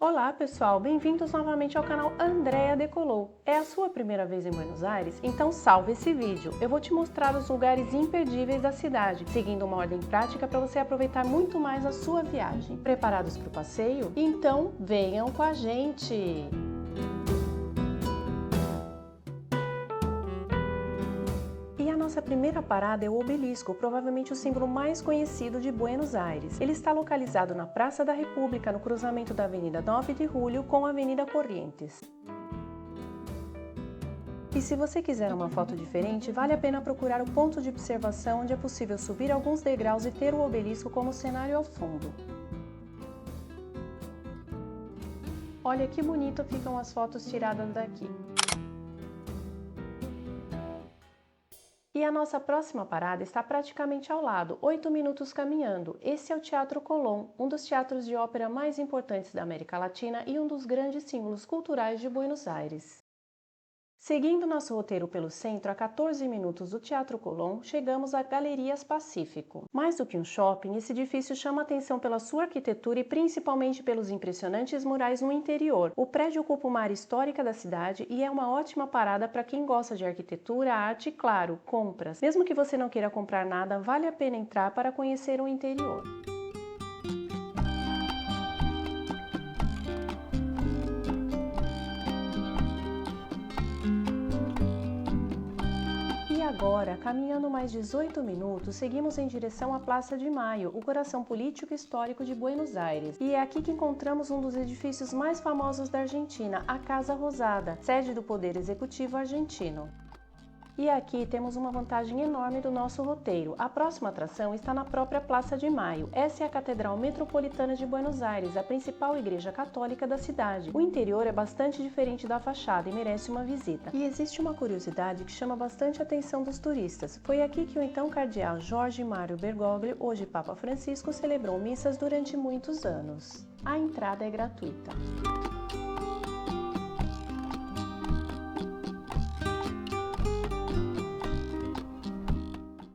Olá pessoal, bem-vindos novamente ao canal Andrea Decolou. É a sua primeira vez em Buenos Aires? Então salve esse vídeo. Eu vou te mostrar os lugares imperdíveis da cidade, seguindo uma ordem prática para você aproveitar muito mais a sua viagem. Preparados para o passeio? Então venham com a gente! E a nossa primeira parada é o Obelisco, provavelmente o símbolo mais conhecido de Buenos Aires. Ele está localizado na Praça da República, no cruzamento da Avenida 9 de Julho com a Avenida Corrientes. E se você quiser uma foto diferente, vale a pena procurar o ponto de observação onde é possível subir alguns degraus e ter o obelisco como cenário ao fundo. Olha que bonito ficam as fotos tiradas daqui. E a nossa próxima parada está praticamente ao lado, 8 minutos caminhando. Esse é o Teatro Colón, um dos teatros de ópera mais importantes da América Latina e um dos grandes símbolos culturais de Buenos Aires. Seguindo nosso roteiro pelo centro, a 14 minutos do Teatro Colón, chegamos a Galerias Pacífico. Mais do que um shopping, esse edifício chama atenção pela sua arquitetura e principalmente pelos impressionantes murais no interior. O prédio ocupa uma área histórica da cidade e é uma ótima parada para quem gosta de arquitetura, arte e, claro, compras. Mesmo que você não queira comprar nada, vale a pena entrar para conhecer o interior. E agora, caminhando mais 18 minutos, seguimos em direção à Praça de Maio, o coração político e histórico de Buenos Aires. E é aqui que encontramos um dos edifícios mais famosos da Argentina, a Casa Rosada, sede do Poder Executivo argentino. E aqui temos uma vantagem enorme do nosso roteiro. A próxima atração está na própria Praça de Maio. Essa é a Catedral Metropolitana de Buenos Aires, a principal igreja católica da cidade. O interior é bastante diferente da fachada e merece uma visita. E existe uma curiosidade que chama bastante a atenção dos turistas. Foi aqui que o então cardeal Jorge Mário Bergoglio, hoje Papa Francisco, celebrou missas durante muitos anos. A entrada é gratuita.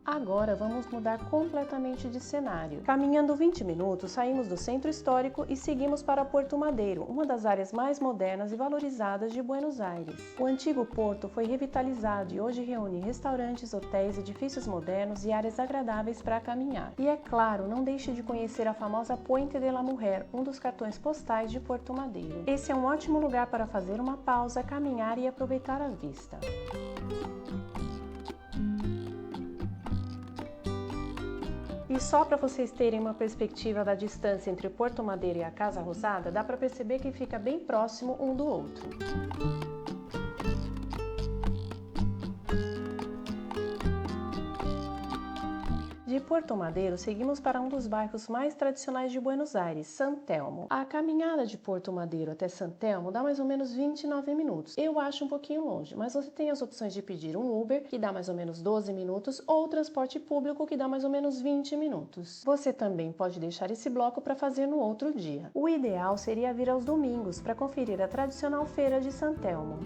Agora vamos mudar completamente de cenário. Caminhando 20 minutos, saímos do centro histórico e seguimos para Porto Madeiro, uma das áreas mais modernas e valorizadas de Buenos Aires. O antigo porto foi revitalizado e hoje reúne restaurantes, hotéis, edifícios modernos e áreas agradáveis para caminhar. E é claro, não deixe de conhecer a famosa Puente de la Mujer, um dos cartões postais de Porto Madeiro. Esse é um ótimo lugar para fazer uma pausa, caminhar e aproveitar a vista. E só para vocês terem uma perspectiva da distância entre Porto Madeiro e a Casa Rosada, dá para perceber que fica bem próximo um do outro. De Porto Madeiro, seguimos para um dos bairros mais tradicionais de Buenos Aires, San Telmo. A caminhada de Porto Madeiro até San Telmo dá mais ou menos 29 minutos. Eu acho um pouquinho longe, mas você tem as opções de pedir um Uber, que dá mais ou menos 12 minutos, ou transporte público, que dá mais ou menos 20 minutos. Você também pode deixar esse bloco para fazer no outro dia. O ideal seria vir aos domingos para conferir a tradicional feira de San Telmo.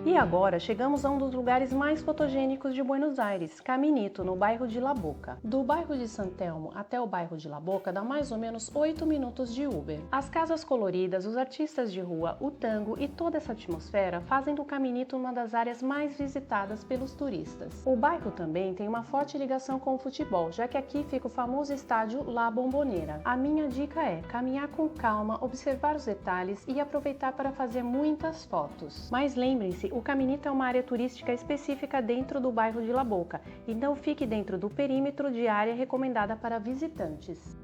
E agora chegamos a um dos lugares mais fotogênicos de Buenos Aires, Caminito, no bairro de La Boca. Do bairro de San Telmo até o bairro de La Boca dá mais ou menos 8 minutos de Uber. As casas coloridas, os artistas de rua, o tango e toda essa atmosfera fazem do Caminito uma das áreas mais visitadas pelos turistas. O bairro também tem uma forte ligação com o futebol, já que aqui fica o famoso estádio La Bombonera. A minha dica é caminhar com calma, observar os detalhes e aproveitar para fazer muitas fotos. Mas lembrem-se, o Caminito é uma área turística específica dentro do bairro de La Boca, então fique dentro do perímetro de área recomendada para visitantes.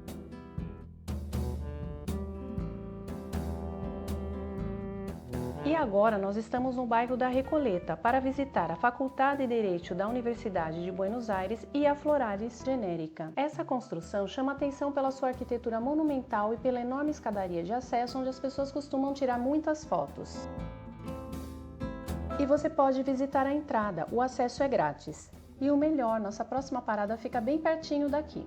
E agora nós estamos no bairro da Recoleta para visitar a Faculdade de Direito da Universidade de Buenos Aires e a Florales Genérica. Essa construção chama atenção pela sua arquitetura monumental e pela enorme escadaria de acesso onde as pessoas costumam tirar muitas fotos. E você pode visitar a entrada, o acesso é grátis. E o melhor, nossa próxima parada fica bem pertinho daqui.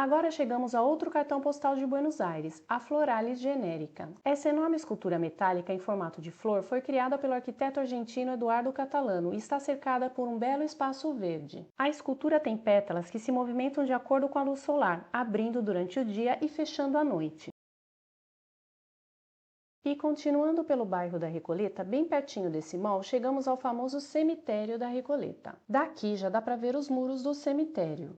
Agora chegamos a outro cartão postal de Buenos Aires, a Floralis Genérica. Essa enorme escultura metálica em formato de flor foi criada pelo arquiteto argentino Eduardo Catalano e está cercada por um belo espaço verde. A escultura tem pétalas que se movimentam de acordo com a luz solar, abrindo durante o dia e fechando à noite. E continuando pelo bairro da Recoleta, bem pertinho desse mall, chegamos ao famoso cemitério da Recoleta. Daqui já dá para ver os muros do cemitério.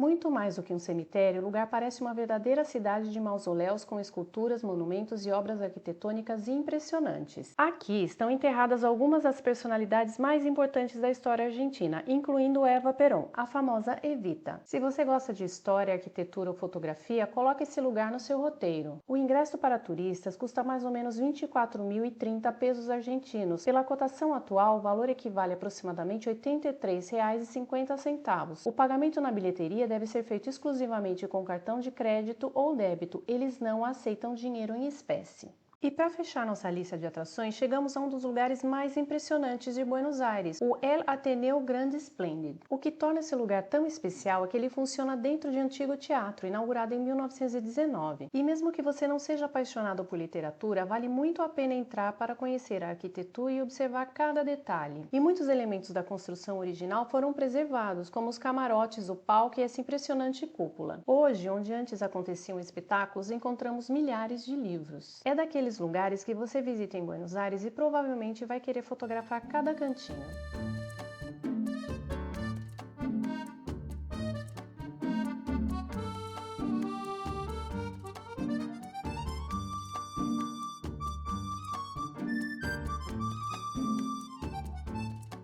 Muito mais do que um cemitério, o lugar parece uma verdadeira cidade de mausoléus com esculturas, monumentos e obras arquitetônicas impressionantes. Aqui estão enterradas algumas das personalidades mais importantes da história argentina, incluindo Eva Perón, a famosa Evita. Se você gosta de história, arquitetura ou fotografia, coloque esse lugar no seu roteiro. O ingresso para turistas custa mais ou menos 24.030 pesos argentinos. Pela cotação atual, o valor equivale a aproximadamente R$ 83,50. O pagamento na bilheteria deve ser feito exclusivamente com cartão de crédito ou débito. Eles não aceitam dinheiro em espécie. E para fechar nossa lista de atrações, chegamos a um dos lugares mais impressionantes de Buenos Aires, o El Ateneu Grande Splendid. O que torna esse lugar tão especial é que ele funciona dentro de um antigo teatro, inaugurado em 1919. E mesmo que você não seja apaixonado por literatura, vale muito a pena entrar para conhecer a arquitetura e observar cada detalhe. E muitos elementos da construção original foram preservados, como os camarotes, o palco e essa impressionante cúpula. Hoje, onde antes aconteciam espetáculos, encontramos milhares de livros. É daqueles lugares que você visita em Buenos Aires e provavelmente vai querer fotografar cada cantinho.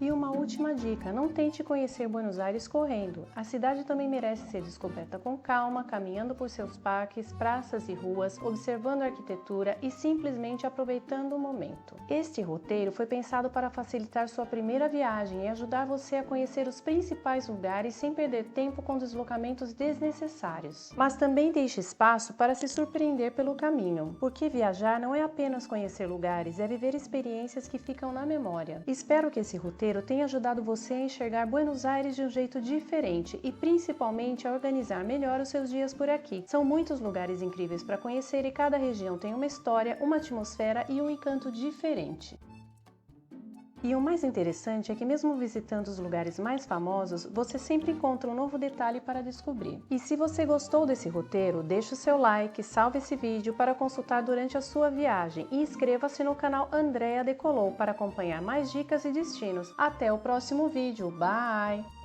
E uma última dica, não tente conhecer Buenos Aires correndo. A cidade também merece ser descoberta com calma, caminhando por seus parques, praças e ruas, observando a arquitetura e simplesmente aproveitando o momento. Este roteiro foi pensado para facilitar sua primeira viagem e ajudar você a conhecer os principais lugares sem perder tempo com deslocamentos desnecessários. Mas também deixe espaço para se surpreender pelo caminho, porque viajar não é apenas conhecer lugares, é viver experiências que ficam na memória. Espero que esse roteiro tenha ajudado você a enxergar Buenos Aires de um jeito diferente e principalmente a organizar melhor os seus dias por aqui. São muitos lugares incríveis para conhecer e cada região tem uma história, uma atmosfera e um encanto diferente. E o mais interessante é que mesmo visitando os lugares mais famosos, você sempre encontra um novo detalhe para descobrir. E se você gostou desse roteiro, deixe o seu like, salve esse vídeo para consultar durante a sua viagem e inscreva-se no canal Andrea Decolou para acompanhar mais dicas e destinos. Até o próximo vídeo, bye!